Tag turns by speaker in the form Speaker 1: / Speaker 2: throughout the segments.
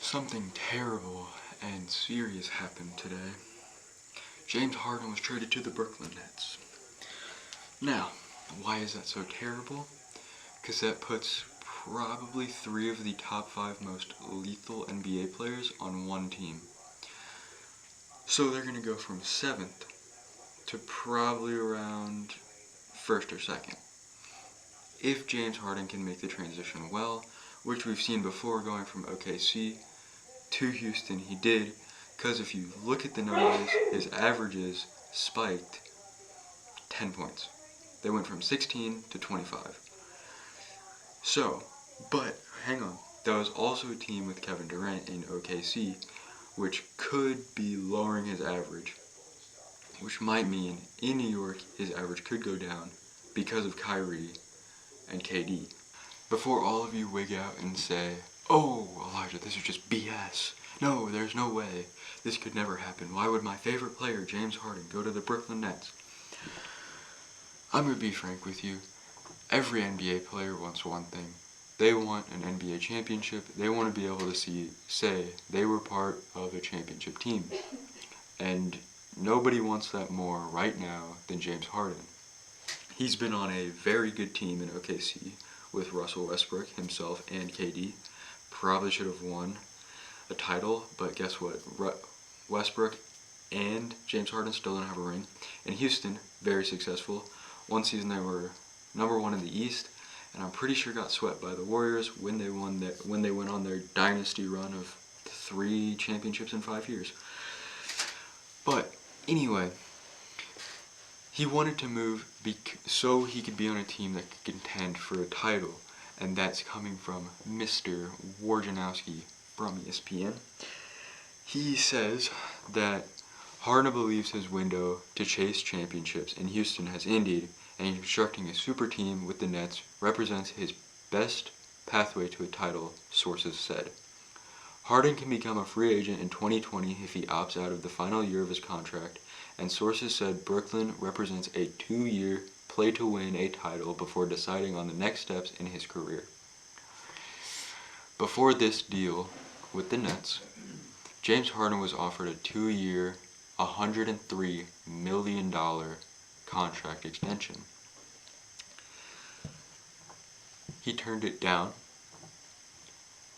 Speaker 1: Something terrible and serious happened today. James Harden was traded to the Brooklyn Nets. Now, why is that so terrible? Because that puts probably 3 of the top 5 most lethal NBA players on one team. So they're going to go from 7th to probably around 1st or 2nd. If James Harden can make the transition well, which we've seen before going from OKC to Houston, he did, because if you look at the numbers, his averages spiked 10 points. They went from 16 to 25. So, but hang on, that was also a team with Kevin Durant in OKC, which could be lowering his average, which might mean in New York his average could go down because of Kyrie and KD. Before all of you wig out and say, "Oh, Elijah, this is just BS. No, there's no way. This could never happen. Why would my favorite player, James Harden, go to the Brooklyn Nets?" I'm going to be frank with you. Every NBA player wants one thing. They want an NBA championship. They want to be able to say they were part of a championship team. And nobody wants that more right now than James Harden. He's been on a very good team in OKC with Russell Westbrook himself and KD. Probably should have won a title, but guess what? Westbrook and James Harden still don't have a ring. In Houston, very successful. One season they were number 1 in the East, and I'm pretty sure got swept by the Warriors when they went on their dynasty run of 3 championships in 5 years. But anyway, he wanted to move so he could be on a team that could contend for a title, and that's coming from Mr. Wojnarowski from ESPN. He says that Harden believes his window to chase championships in Houston has ended, and constructing a super team with the Nets represents his best pathway to a title, sources said. Harden can become a free agent in 2020 if he opts out of the final year of his contract, and sources said Brooklyn represents a 2-year play to win a title before deciding on the next steps in his career. Before this deal with the Nets, James Harden was offered a 2-year, $103 million contract extension. He turned it down,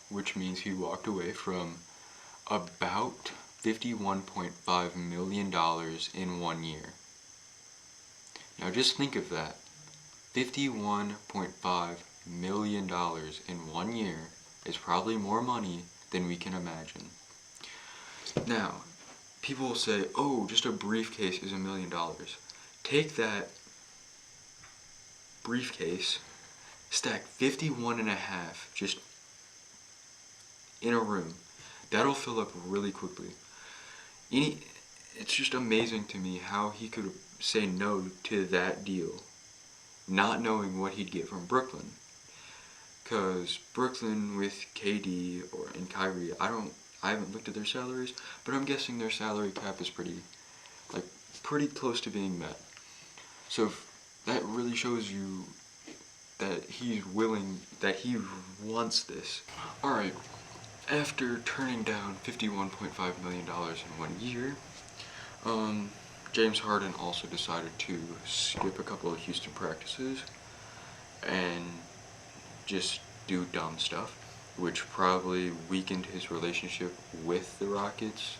Speaker 1: which means he walked away from about $51.5 million in 1 year. Now just think of that. $51.5 million in 1 year is probably more money than we can imagine. Now, people will say, "Oh, just a briefcase is $1 million." Take that briefcase, stack 51.5 just in a room. That'll fill up really quickly. It's just amazing to me how he could say no to that deal, not knowing what he'd get from Brooklyn. Because Brooklyn with KD and Kyrie, I haven't looked at their salaries, but I'm guessing their salary cap is pretty close to being met. So that really shows you that he's willing, that he wants this. Alright, after turning down $51.5 million in 1 year, James Harden also decided to skip a couple of Houston practices and just do dumb stuff, which probably weakened his relationship with the Rockets,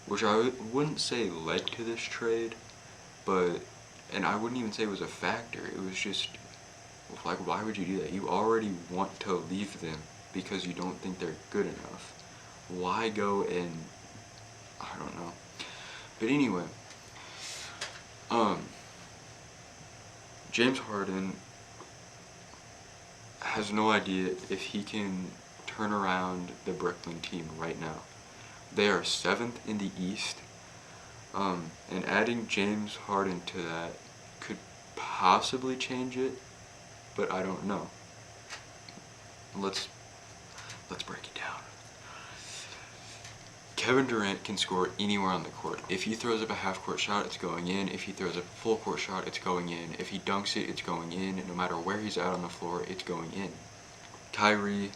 Speaker 1: which I wouldn't say led to this trade, and I wouldn't even say it was a factor. It was just, why would you do that? You already want to leave them because you don't think they're good enough. Why go and, I don't know. But anyway, James Harden has no idea if he can turn around the Brooklyn team right now. They are 7th in the East, and adding James Harden to that could possibly change it, but I don't know. Let's break it down. Kevin Durant can score anywhere on the court. If he throws up a half-court shot, it's going in. If he throws up a full-court shot, it's going in. If he dunks it, it's going in. No matter where he's at on the floor, it's going in. Kyrie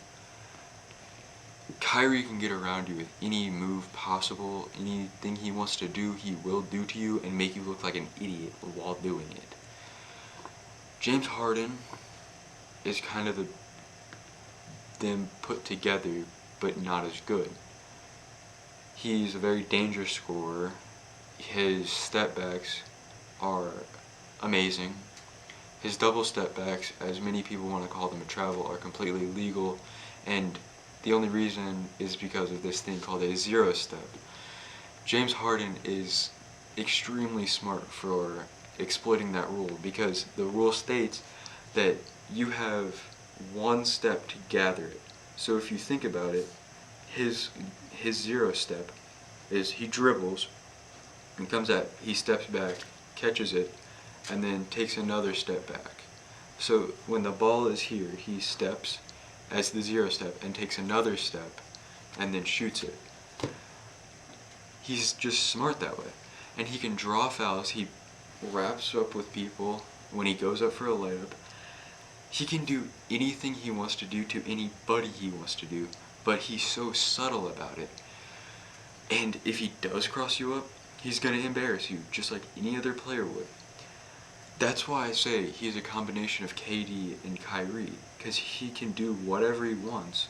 Speaker 1: Kyrie can get around you with any move possible. Anything he wants to do, he will do to you and make you look like an idiot while doing it. James Harden is kind of them put together, but not as good. He's a very dangerous scorer. His step backs are amazing. His double step backs, as many people want to call them a travel, are completely legal, and the only reason is because of this thing called a zero step. James Harden is extremely smart for exploiting that rule, because the rule states that you have one step to gather it. So if you think about it, his zero step is he dribbles and he steps back, catches it, and then takes another step back. So when the ball is here, he steps as the zero step and takes another step and then shoots it. He's just smart that way. And he can draw fouls. He wraps up with people when he goes up for a layup. He can do anything he wants to do to anybody he wants to do, but he's so subtle about it. And if he does cross you up, he's going to embarrass you just like any other player would. That's why I say he's a combination of KD and Kyrie, because he can do whatever he wants,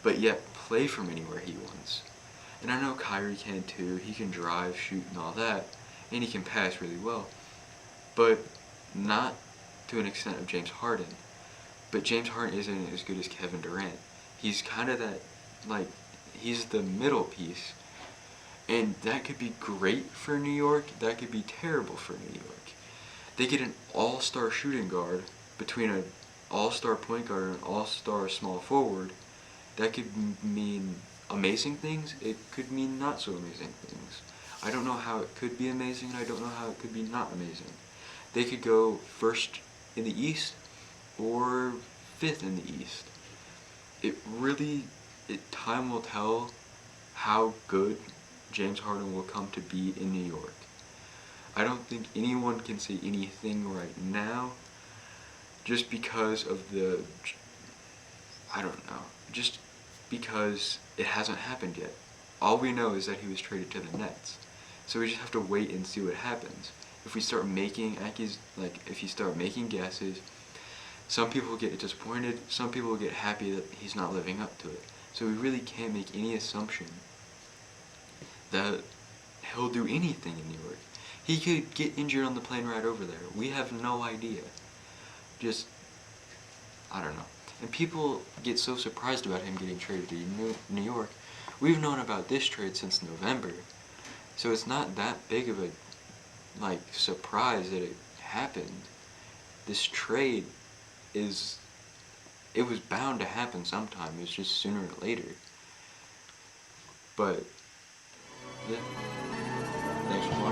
Speaker 1: but yet play from anywhere he wants. And I know Kyrie can too. He can drive, shoot, and all that, and he can pass really well, but not to an extent of James Harden. But James Harden isn't as good as Kevin Durant. He's kind of that, like, he's the middle piece. And that could be great for New York, that could be terrible for New York. They get an all-star shooting guard between an all-star point guard and an all-star small forward. That could mean amazing things, it could mean not so amazing things. I don't know how it could be amazing, and I don't know how it could be not amazing. They could go first in the East or fifth in the East. Time will tell how good James Harden will come to be in New York. I don't think anyone can say anything right now just because of just because it hasn't happened yet. All we know is that he was traded to the Nets. So we just have to wait and see what happens. If we start making if you start making guesses, some people get disappointed, some people get happy that he's not living up to it. So we really can't make any assumption that he'll do anything in New York. He could get injured on the plane ride over there. We have no idea. I don't know. And people get so surprised about him getting traded to New York. We've known about this trade since November. So it's not that big of a surprise that it happened. This trade it was bound to happen sometime. It was just sooner or later. But yeah. Thanks for watching.